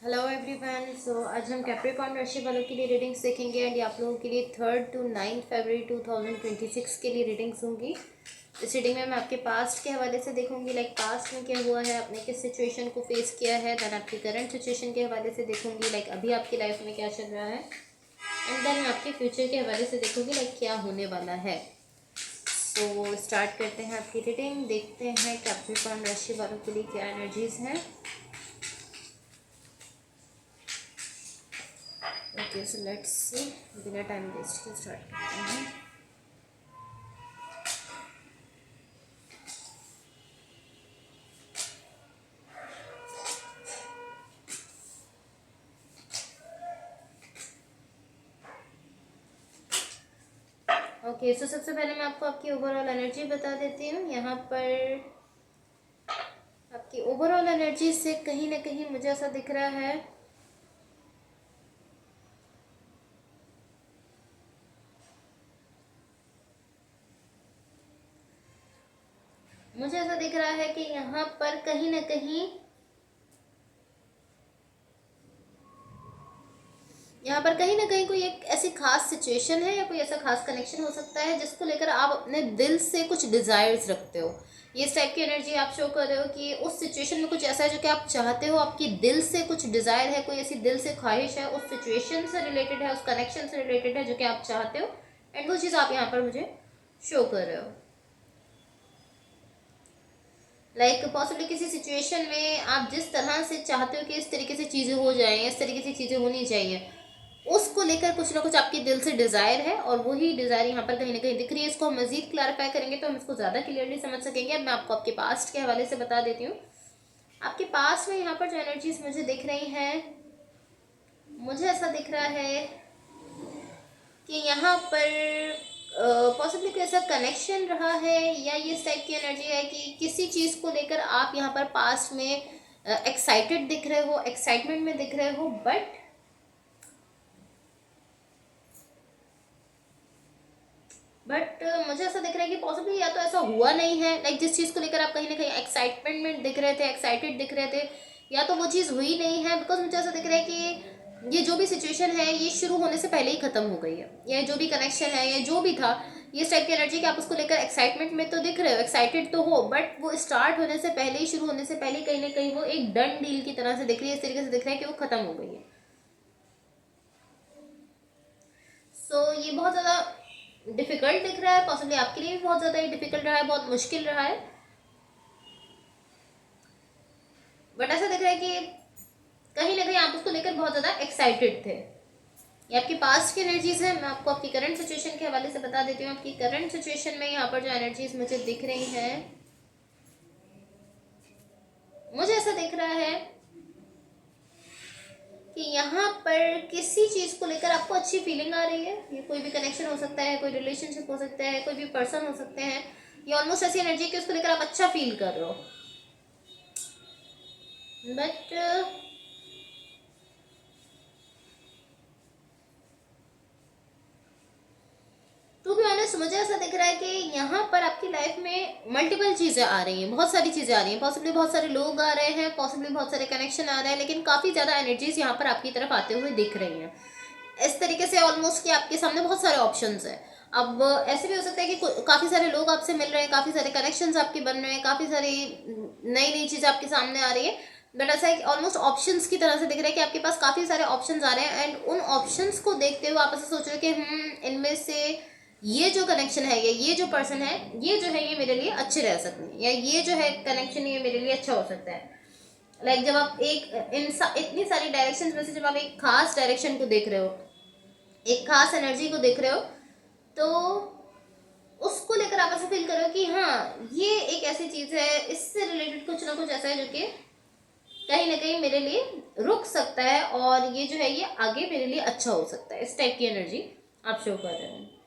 Hello everyone. सो आज हम Capricorn राशि वालों के लिए रीडिंग्स देखेंगे एंड आप लोगों के लिए 3 to 9 फरवरी 2026 के लिए रीडिंग्स होंगी। इस रीडिंग में मैं आपके पास्ट के हवाले से देखूंगी, लाइक पास्ट में क्या हुआ है, आपने किस सिचुएशन को फेस किया है। देन आपकी करंट सिचुएशन के हवाले से देखूंगी, लाइक अभी आपकी लाइफ में क्या चल रहा है। एंड देन मैं आपके फ्यूचर के हवाले से देखूंगी, लाइक क्या होने वाला है। तो स्टार्ट करते हैं आपकी रीडिंग। देखते हैं कैप्रिकॉर्न राशि वालों के लिए क्या एनर्जीज हैं। Okay, so let's see. बिना टाइम वेस्ट के स्टार्ट करते हैं। ओके, सो सबसे पहले मैं आपको आपकी ओवरऑल एनर्जी बता देती हूँ। यहाँ पर आपकी ओवरऑल एनर्जी से कहीं ना कहीं मुझे ऐसा दिख रहा है, मुझे ऐसा दिख रहा है कि यहाँ पर कहीं ना कहीं कोई एक ऐसी खास सिचुएशन है या कोई ऐसा खास कनेक्शन हो सकता है जिसको लेकर आप अपने दिल से कुछ डिजायर्स रखते हो। ये इस टाइप की एनर्जी आप शो कर रहे हो कि उस सिचुएशन में कुछ ऐसा है जो कि आप चाहते हो, आपकी दिल से कुछ डिजायर है, कोई ऐसी दिल से ख्वाहिश है, उस सिचुएशन से रिलेटेड है, उस कनेक्शन से रिलेटेड है जो कि आप चाहते हो। एंड वो चीज़ आप यहाँ पर मुझे शो कर रहे हो। लाइक पॉसिबली किसी सिचुएशन में आप जिस तरह से चाहते हो कि इस तरीके से चीज़ें हो जाएं, इस तरीके से चीज़ें होनी चाहिए, उसको लेकर कुछ ना कुछ आपके दिल से डिज़ायर है और वही डिज़ायर यहाँ पर कहीं ना कहीं दिख रही है। इसको हम मजीद क्लैरिफाई करेंगे तो हम इसको ज़्यादा क्लियरली समझ सकेंगे। अब मैं आपको आपके पास्ट के हवाले से बता देती हूँ। आपके पास्ट में यहाँ पर जो एनर्जीज मुझे दिख रही हैं, मुझे ऐसा दिख रहा है कि यहाँ पर पॉसिबली कोई ऐसा कनेक्शन रहा है या ये इस टाइप की एनर्जी है कि किसी चीज़ को लेकर आप यहाँ पर पास्ट में एक्साइटेड दिख रहे हो, एक्साइटमेंट में दिख रहे हो, बट मुझे ऐसा दिख रहा है कि पॉसिबली या तो ऐसा हुआ नहीं है, लाइक जिस चीज़ को लेकर आप कहीं ना कहीं एक्साइटमेंट में दिख रहे थे, एक्साइटेड दिख रहे थे, या तो वो चीज़ हुई नहीं है। बिकॉज मुझे ऐसा दिख रहा है कि ये जो भी सिचुएशन है ये शुरू होने से पहले ही ख़त्म हो गई है, या जो भी कनेक्शन है या जो भी था, ये इस टाइप की एनर्जी कि आप उसको लेकर एक्साइटमेंट में तो दिख रहे हो, एक्साइटेड तो हो, बट वो स्टार्ट होने से पहले ही, शुरू होने से पहले कहीं ना कहीं वो एक डन डील की तरह से दिख रही है, इस तरीके से दिख रहा है कि वो ख़त्म हो गई है। सो ये बहुत ज़्यादा डिफिकल्ट दिख रहा है, पॉसिबली आपके लिए भी बहुत ज़्यादा ही डिफिकल्ट रहा है, बहुत मुश्किल रहा है। बट ऐसा दिख रहा है कि कहीं ना कहीं आप उसको लेकर बहुत ज़्यादा एक्साइटेड थे। ये आपकी पास्ट की एनर्जीज है। मैं आपको आपकी करंट सिचुएशन के हवाले से बता देती हूँ। आपकी करंट सिचुएशन में यहाँ पर जो एनर्जीज मुझे दिख रही हैं, मुझे ऐसा दिख रहा है कि यहाँ पर किसी चीज़ को लेकर आपको अच्छी फीलिंग आ रही है। ये कोई भी कनेक्शन हो सकता है, कोई रिलेशनशिप हो सकता है, कोई भी पर्सन हो सकते हैं। ये ऑलमोस्ट ऐसी एनर्जी है कि उसको लेकर आप अच्छा फील कर रहे हो। बट टू बी ऑनेस्ट मुझे ऐसा दिख रहा है कि यहाँ पर आपकी लाइफ में मल्टीपल चीज़ें आ रही हैं, बहुत सारी चीज़ें आ रही हैं, पॉसिबली बहुत सारे लोग आ रहे हैं, पॉसिबली बहुत सारे कनेक्शन आ रहे हैं, लेकिन काफ़ी ज़्यादा एनर्जीज यहाँ पर आपकी तरफ आते हुए दिख रही हैं। इस तरीके से ऑलमोस्ट कि आपके सामने बहुत सारे ऑप्शंस हैं। अब ऐसे भी हो सकता है कि काफ़ी सारे लोग आपसे मिल रहे हैं, काफ़ी सारे कनेक्शंस आपके बन रहे हैं, काफ़ी सारी नई नई चीज़ें आपके सामने आ रही है। बट ऐसा है कि ऑलमोस्ट ऑप्शंस की तरह से दिख रहा है कि आपके पास काफ़ी सारे ऑप्शंस आ रहे हैं एंड उन ऑप्शंस को देखते हुए आप ऐसा सोच रहे हो कि इनमें से ये जो कनेक्शन है या ये जो पर्सन है, ये जो है ये मेरे लिए अच्छे रह सकते हैं, या ये जो है कनेक्शन ये मेरे लिए अच्छा हो सकता है। लाइक जब आप इतनी सारी डायरेक्शंस में से जब आप एक खास डायरेक्शन को देख रहे हो, एक खास एनर्जी को देख रहे हो, तो उसको लेकर आप ऐसा फील करो कि हाँ ये एक ऐसी चीज़ है, इससे रिलेटेड कुछ ना कुछ ऐसा है जो कि कहीं ना कहीं मेरे लिए रुक सकता है और ये जो है ये आगे मेरे लिए अच्छा हो सकता है। इस टाइप की एनर्जी आप शो कर रहे हैं।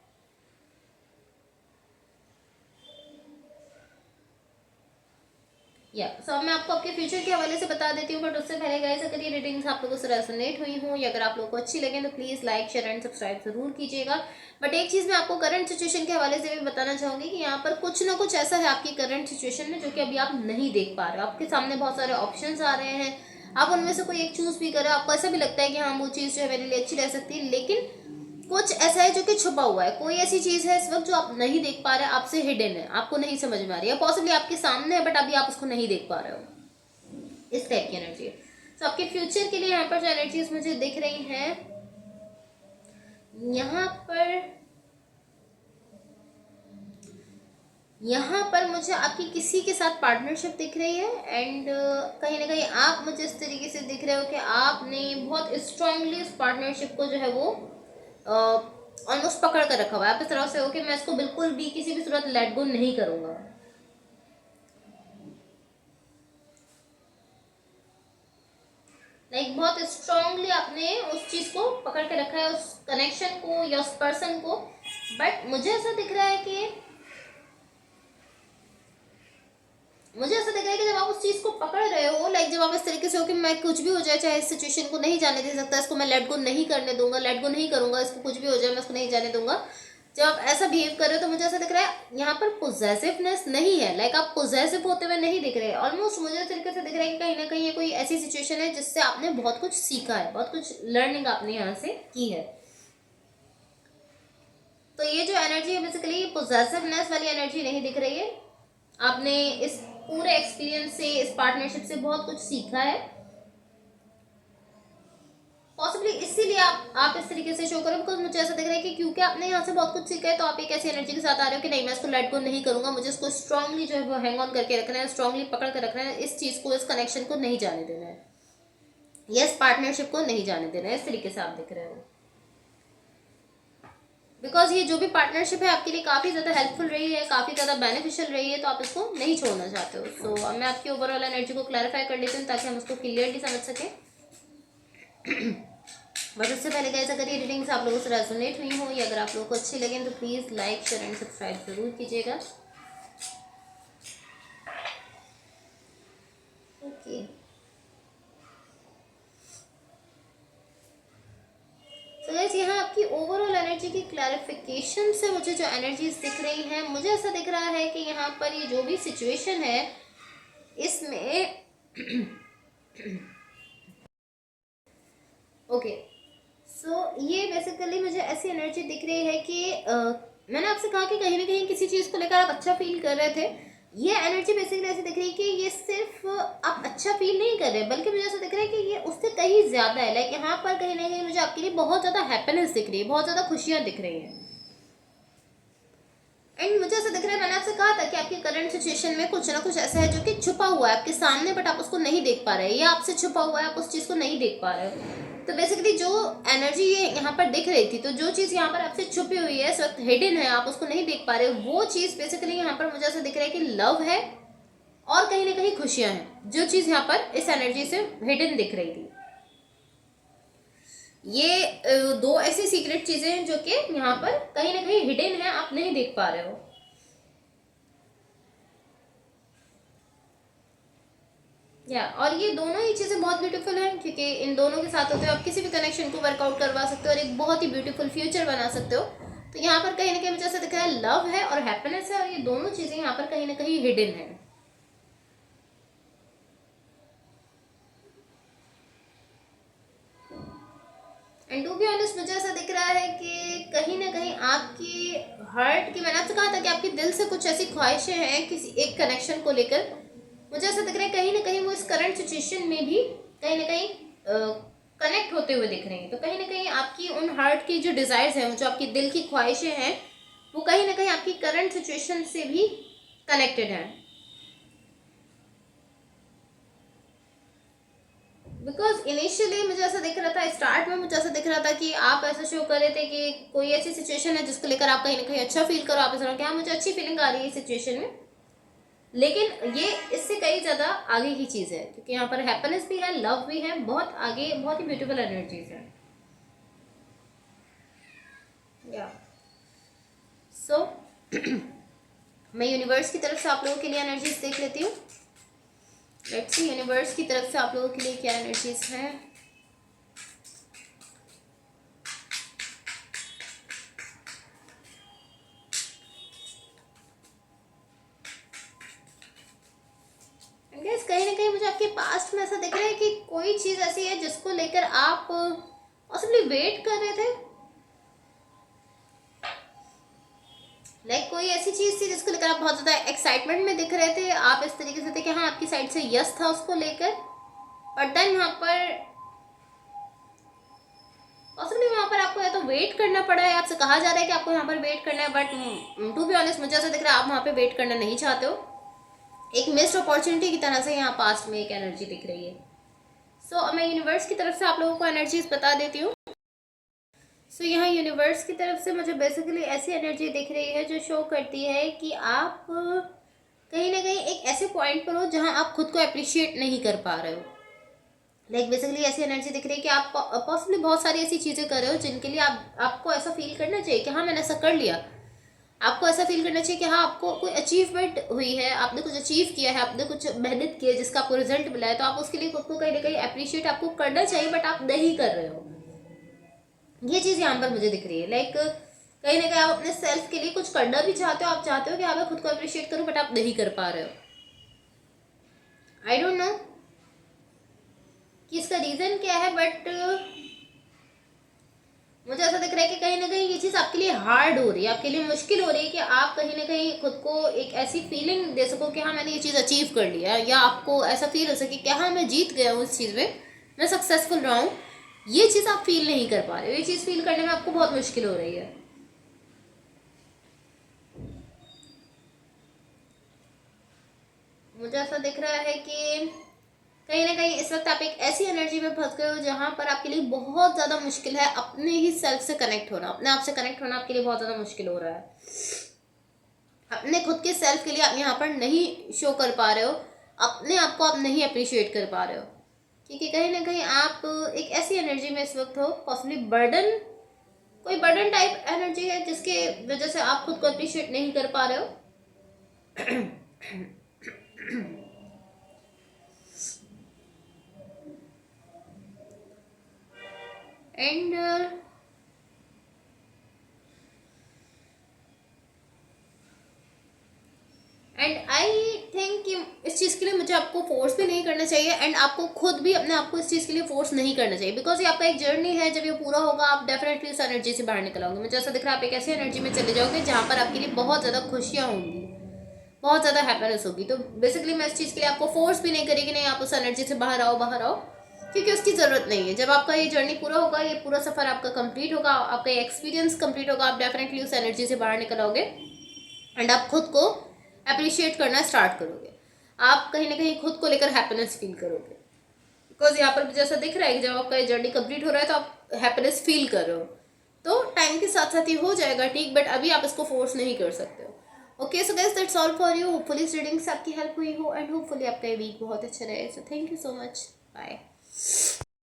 या सो मैं आपको आपके फ्यूचर के हवाले से बता देती हूँ, बट उससे पहले गाइस अगर ये रीडिंग्स आप लोगों से रेजोनेट हुई हूँ या अगर आप लोगों को अच्छी लगे तो please like share and subscribe जरूर कीजिएगा। बट एक चीज़ मैं आपको करंट सिचुएशन के हवाले से भी बताना चाहूँगी कि यहाँ पर कुछ ना कुछ ऐसा है आपकी करंट सिचुएशन में जो कि अभी आप नहीं देख पा रहे हो। आपके सामने बहुत सारे ऑप्शंस आ रहे हैं, आप उनमें से कोई एक चूज भी करें, आपको ऐसा भी लगता है कि हाँ वो चीज़ जो है मेरे लिए अच्छी रह सकती है, लेकिन कुछ ऐसा है जो कि छुपा हुआ है, कोई ऐसी चीज़ है इस वक्त जो आप नहीं देख पा रहे, आपसे हिडन है, आपको नहीं समझ में आ रही है, पॉसिबली आपके सामने है बट अभी आप उसको नहीं देख पा रहे हो। इस टाइप की एनर्जी है। तो आपके फ्यूचर के लिए यहाँ पर जो एनर्जीज मुझे दिख रही हैं, यहाँ पर मुझे आपकी किसी के साथ पार्टनरशिप दिख रही है, एंड कहीं ना कहीं आप मुझे इस तरीके से दिख रहे हो कि आपने बहुत स्ट्रांगली इस पार्टनरशिप को जो है वो ऑलमोस्ट पकड़ कर रखा हुआ है। आप इस तरह से हो कि मैं इसको बिल्कुल भी किसी भी सूरत लेट गो नहीं करूँगा। लाइक बहुत स्ट्रांगली आपने उस चीज़ को पकड़ के रखा है, उस कनेक्शन को या उस पर्सन को। बट मुझे ऐसा दिख रहा है कि जब आप उस चीज़ को पकड़ रहे हो, लाइक जब आप इस तरीके से हो कि मैं कुछ भी हो जाए, चाहे इस सिचुएशन को नहीं जाने दे सकता, इसको मैं लेट गो नहीं करने दूंगा, लेट गो नहीं करूंगा, इसको कुछ भी हो जाए मैं इसको नहीं जाने दूंगा, जब आप ऐसा बिहेव कर रहे हो तो मुझे ऐसा दिख रहा है यहाँ पर पोजेसिवनेस नहीं है। लाइक आप पोजेसिव होते हुए नहीं दिख रहे। ऑलमोस्ट मुझे इस तरीके से दिख रहा है कि कहीं ना कहीं ये कोई ऐसी सिचुएशन है जिससे आपने बहुत कुछ सीखा है, बहुत कुछ लर्निंग आपने यहाँ से की है। तो ये जो एनर्जी है बेसिकली पोजेसिवनेस वाली एनर्जी नहीं दिख रही है। आपने इस पूरे एक्सपीरियंस से, इस पार्टनरशिप से बहुत कुछ सीखा है। पॉसिबली इसीलिए आप इस तरीके से शो करो, बिकॉज मुझे ऐसा दिख रहा है कि क्योंकि आपने यहाँ से बहुत कुछ सीखा है तो आप एक ऐसी एनर्जी के साथ आ रहे हो कि नहीं मैं इसको लेट गो नहीं करूंगा, मुझे इसको स्ट्रांगली जो है वो हैंग ऑन करके रखना है, स्ट्रांगली पकड़ कर रखना है, इस चीज़ को, इस कनेक्शन को नहीं जाने देना है, या इस पार्टनरशिप को नहीं जाने देना है। इस तरीके से आप दिख रहे हो, बिकॉज ये जो भी पार्टनरशिप है आपके लिए काफ़ी ज़्यादा हेल्पफुल रही है, काफ़ी ज़्यादा बेनिफिशियल रही है, तो आप इसको नहीं छोड़ना चाहते हो। सो अब मैं आपकी ओवरऑल एनर्जी को क्लैरिफाई कर लेती हूँ ताकि हम उसको क्लियरली समझ सकें। बट उससे पहले गाइस, अगर ये रीडिंग्स आप लोगों से रेजोनेट हुई हो या अगर आप लोगों को अच्छी लगे तो please like, share and subscribe जरूर कीजिएगा। ओके, तो गाइस यहाँ आपकी ओवरऑल एनर्जी की क्लैरिफिकेशन से मुझे जो एनर्जीज दिख रही हैं, मुझे ऐसा दिख रहा है कि यहाँ पर ये जो भी सिचुएशन है इसमें ओके, सो ये बेसिकली मुझे ऐसी एनर्जी दिख रही है कि मैंने आपसे कहा कि कहीं ना कहीं किसी चीज़ को लेकर आप अच्छा फील कर रहे थे। ये एनर्जी बेसिकली ऐसी दिख रही है कि ये सिर्फ आप अच्छा फील नहीं कर रहे, बल्कि मुझे ऐसा दिख रहा है कि ये उससे कहीं ज़्यादा है। लाइक यहाँ पर कहीं ना कहीं मुझे आपके लिए बहुत ज़्यादा हैप्पीनेस दिख रही है, बहुत ज़्यादा खुशियाँ दिख रही हैं। एंड मुझे ऐसा दिख रहा है, मैंने आपसे कहा था कि आपकी करंट सिचुएशन में कुछ ना कुछ ऐसा है जो कि छुपा हुआ है आपके सामने, बट आप उसको नहीं देख पा रहे हैं, या आपसे छुपा हुआ है, आप उस चीज़ को नहीं देख पा रहे हो। तो बेसिकली जो एनर्जी ये यहाँ पर दिख रही थी, तो जो चीज़ यहाँ पर आपसे छुपी हुई है, इस वक्त हिडन है, आप उसको नहीं देख पा रहे हो, वो चीज़ बेसिकली यहाँ पर मुझे ऐसा दिख रहा है कि लव है और कहीं ना कहीं खुशियाँ हैं, जो चीज़ यहाँ पर इस एनर्जी से हिडन दिख रही थी। ये दो ऐसी सीक्रेट चीज़ें हैं जो कि यहाँ पर कहीं ना कहीं हिडन है, आप नहीं देख पा रहे हो। और ये दोनों ही चीज़ें बहुत ब्यूटीफुल हैं, क्योंकि इन दोनों के साथ होते हो आप किसी भी कनेक्शन को वर्कआउट करवा सकते हो और एक बहुत ही ब्यूटीफुल फ्यूचर बना सकते हो। तो यहाँ पर कहीं ना कहीं मुझे ऐसा दिख रहा है लव है और हैप्पीनेस है, और ये दोनों चीज़ें यहाँ पर कहीं ना कहीं हिडन है। एंड टू बी ऑनेस्ट मुझे ऐसा दिख रहा है कि कहीं ना कहीं आपकी हार्ट की, मैंने आपसे कहा था कि आपके दिल से कुछ ऐसी ख्वाहिशें हैं किसी एक कनेक्शन को लेकर। मुझे ऐसा दिख रहा है कहीं ना कहीं वो इस करंट सिचुएशन में भी कहीं ना कहीं कनेक्ट होते हुए दिख रहे हैं। तो कहीं ना कहीं आपकी उन हार्ट की जो डिज़ायर्स हैं, जो आपकी दिल की ख्वाहिशें हैं, वो कहीं ना कहीं आपकी करंट सिचुएशन से भी कनेक्टेड हैं। बिकॉज इनिशियली मुझे ऐसा दिख रहा था, स्टार्ट में मुझे ऐसा दिख रहा था कि आप ऐसा शो कर रहे थे कि कोई ऐसी सिचुएशन है जिसको लेकर आप कहीं ना कहीं अच्छा फील करो, आप ऐसा कि हाँ मुझे अच्छी फीलिंग आ रही है इस सिचुएशन में। लेकिन ये इससे कई ज़्यादा आगे की चीज़ है, क्योंकि यहाँ पर हैप्पीनेस भी है, लव भी है, बहुत आगे, बहुत ही ब्यूटीफुल एनर्जीज है। या सो मैं यूनिवर्स की तरफ से आप लोगों के लिए एनर्जीज देख लेती हूँ। लेट्स सी यूनिवर्स की तरफ से आप लोगों के लिए क्या एनर्जीज हैं। गाइस कहीं ना कहीं मुझे आपके पास्ट में ऐसा दिख रहा है कि कोई चीज़ ऐसी है जिसको लेकर आप पॉसिबली वेट कर रहे थे। कोई ऐसी चीज़ थी जिसको लेकर आप बहुत ज़्यादा एक्साइटमेंट में दिख रहे थे, आप इस तरीके से थे कि हाँ आपकी साइड से यस था उसको लेकर, बट देन वहाँ पर पॉसिबली वहाँ पर आपको या तो वेट करना पड़ा है, आपसे कहा जा रहा है कि आपको यहाँ पर वेट करना है, बट टू बी ऑनेस्ट मुझे ऐसा दिख रहा है आप वहाँ पे वेट करना नहीं चाहते हो। एक मिस्ड अपॉर्चुनिटी की तरह से यहाँ पास्ट में एक एनर्जी दिख रही है। सो मैं यूनिवर्स की तरफ से आप लोगों को एनर्जीज बता देती हूँ। सो यहाँ यूनिवर्स की तरफ से मुझे बेसिकली ऐसी एनर्जी दिख रही है जो शो करती है कि आप कहीं ना कहीं एक ऐसे पॉइंट पर हो जहाँ आप खुद को अप्रिशिएट नहीं कर पा रहे हो। बेसिकली ऐसी एनर्जी दिख रही है कि आप पॉसिबली बहुत सारी ऐसी चीज़ें कर रहे हो जिनके लिए आपको ऐसा फील करना चाहिए कि हाँ मैंने ऐसा कर लिया। आपको ऐसा फील करना चाहिए कि हाँ आपको कोई अचीवमेंट हुई है, आपने कुछ अचीव किया है, आपने कुछ मेहनत की है जिसका आपको रिजल्ट मिला है, तो आप उसके लिए खुद को कहीं ना कहीं अप्रिशिएट आपको करना चाहिए, बट आप नहीं कर रहे हो। ये चीज़ यहाँ पर मुझे दिख रही है। कहीं ना कहीं आप अपने सेल्फ के लिए कुछ करना भी चाहते हो, आप चाहते हो कि हाँ मैं खुद को अप्रिशिएट करूँ, बट आप नहीं कर पा रहे हो। आई डोंट नो कि इसका रीज़न क्या है, बट मुझे ऐसा दिख रहा है कि कहीं ना कहीं ये चीज़ आपके लिए हार्ड हो रही है, आपके लिए मुश्किल हो रही है कि आप कहीं ना कहीं खुद को एक ऐसी फीलिंग दे सको कि हाँ मैंने ये चीज़ अचीव कर लिया, या आपको ऐसा फील हो सके कि हाँ मैं जीत गया हूँ इस चीज़ में, मैं सक्सेसफुल रहा हूँ। ये चीज़ आप फील नहीं कर पा रहे हो, ये चीज़ फील करने में आपको बहुत मुश्किल हो रही है। मुझे ऐसा दिख रहा है कि कहीं ना कहीं इस वक्त आप एक ऐसी एनर्जी में फंस गए हो जहाँ पर आपके लिए बहुत ज़्यादा मुश्किल है अपने ही सेल्फ से कनेक्ट होना, अपने आप से कनेक्ट होना आपके लिए बहुत ज़्यादा मुश्किल हो रहा है। अपने खुद के सेल्फ के लिए आप यहाँ पर नहीं शो कर पा रहे हो, अपने आप को आप नहीं अप्रिशिएट कर पा रहे हो, क्योंकि कहीं ना कहीं आप एक ऐसी एनर्जी में इस वक्त हो, पॉसिबली बर्डन, कोई बर्डन टाइप एनर्जी है जिसके वजह से आप खुद को अप्रिशिएट नहीं कर पा रहे हो। एंड आई थिंक कि इस चीज़ के लिए मुझे आपको फोर्स भी नहीं करना चाहिए, एंड आपको खुद भी अपने आप को इस चीज़ के लिए फोर्स नहीं करना चाहिए, बिकॉज ये आपका एक जर्नी है। जब ये पूरा होगा आप डेफिनेटली उस एनर्जी से बाहर निकल आओगे। मुझे ऐसा दिख रहा है आप एक ऐसी एनर्जी में चले जाओगे जहाँ पर आपके लिए बहुत ज़्यादा खुशियाँ होंगी, बहुत ज़्यादा हैप्पीनेस होगी। तो बेसिकली मैं इस चीज़ के लिए आपको फोर्स भी नहीं करेगी, नहीं आप उस एनर्जी से बाहर आओ क्योंकि उसकी ज़रूरत नहीं है। जब आपका ये जर्नी पूरा होगा, ये पूरा सफ़र आपका कंप्लीट होगा, आपका ये एक्सपीरियंस कंप्लीट होगा, आप डेफिनेटली उस एनर्जी से बाहर निकल आओगे एंड आप खुद को अप्रिशिएट करना स्टार्ट करोगे। आप कहीं ना कहीं खुद को लेकर हैप्पीनेस फील करोगे, बिकॉज यहाँ पर जैसा दिख रहा है कि जब आपका ये जर्नी कंप्लीट हो रहा है तो आप हैप्पीनेस फील कर रहे हो। तो टाइम के साथ साथ ही हो जाएगा ठीक, बट अभी आप इसको फोर्स नहीं कर सकते हो। Okay so guys that's all for you. Hopefully इस रीडिंग से आपकी हेल्प हुई हो एंड होपफुली आपका ये वीक बहुत अच्छा रहे। So thank you so much, bye.